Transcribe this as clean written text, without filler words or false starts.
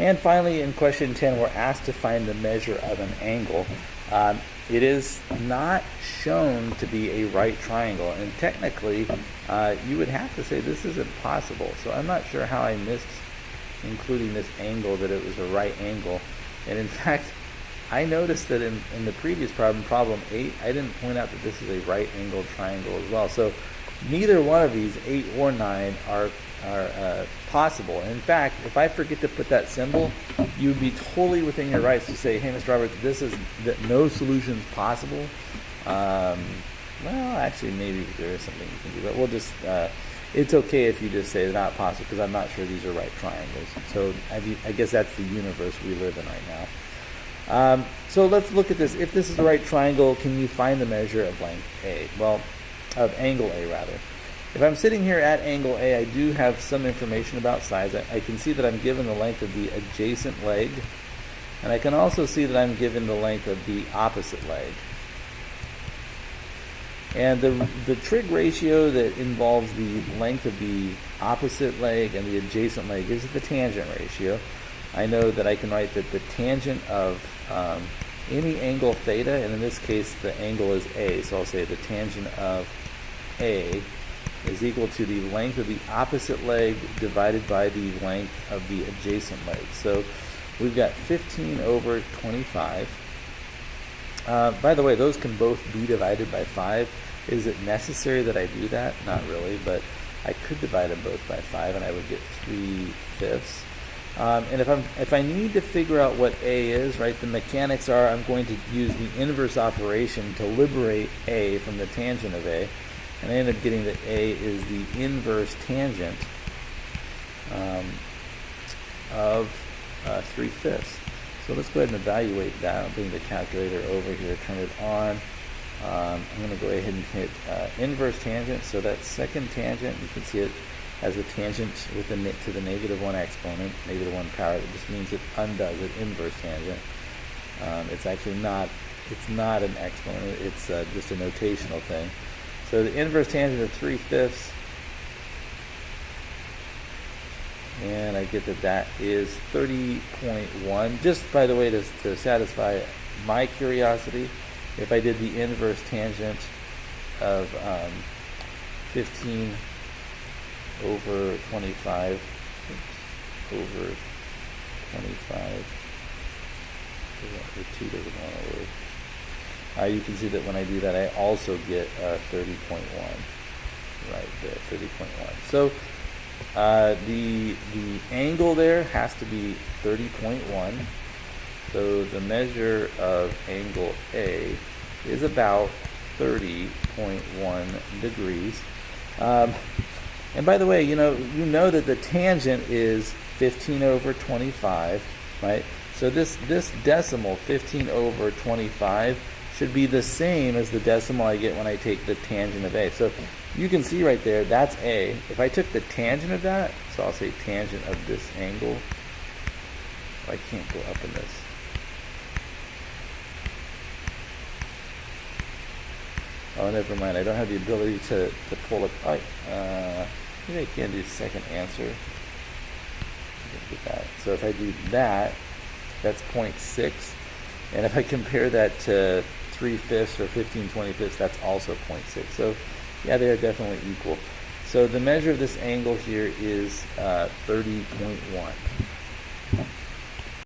And finally, in question 10, we're asked to find the measure of an angle. It is not shown to be a right triangle, and technically, you would have to say this is impossible. So I'm not sure how I missed including this angle, that it was a right angle. And in fact, I noticed that in the previous problem, problem 8, I didn't point out that this is a right angled triangle as well. So neither one of these, 8 or 9, are possible. And in fact, if I forget to put that symbol, you would be totally within your rights to say, hey, Mr. Roberts, this is that no solution is possible. Well, actually, maybe there is something you can do, but we'll just, it's okay if you just say not possible, because I'm not sure these are right triangles. So I guess that's the universe we live in right now. So let's look at this. If this is the right triangle, can you find the measure of length A? Well, of angle A, rather. If I'm sitting here at angle A, I do have some information about size. I can see that I'm given the length of the adjacent leg, and I can also see that I'm given the length of the opposite leg. And the trig ratio that involves the length of the opposite leg and the adjacent leg is the tangent ratio. I know that I can write that the tangent of any angle theta, and in this case the angle is A, so I'll say the tangent of A is equal to the length of the opposite leg divided by the length of the adjacent leg. So we've got 15 over 25. By the way, those can both be divided by 5. Is it necessary that I do that? Not really, but I could divide them both by 5 and I would get 3/5. And if I need to figure out what A is, right, the mechanics are I'm going to use the inverse operation to liberate A from the tangent of A, and I end up getting that A is the inverse tangent of 3/5. So let's go ahead and evaluate that. I'll bring the calculator over here, turn it on. I'm going to go ahead and hit inverse tangent. So that second tangent, you can see it as a tangent with to the -1 exponent, -1 power. That just means it undoes it, inverse tangent. It's actually not, it's not an exponent, it's just a notational thing. So the inverse tangent of 3/5, and I get that that is 30.1. Just by the way, to satisfy my curiosity, if I did the inverse tangent of 15 over 25 over 25, the 2 doesn't want to work. You can see that when I do that, I also get 30.1 right there, 30.1. So the angle there has to be 30.1. So the measure of angle A is about 30.1 degrees. And by the way, you know that the tangent is 15 over 25, right? So this decimal, 15 over 25, should be the same as the decimal I get when I take the tangent of A. So you can see right there, that's A. If I took the tangent of that, so I'll say tangent of this angle, I can't go up in this. Oh, never mind. I don't have the ability to pull it. Maybe I can do second answer. Get that. So if I do that, that's 0.6. And if I compare that to 3/5 or 15/25, that's also 0.6. So yeah, they are definitely equal. So the measure of this angle here is 30.1.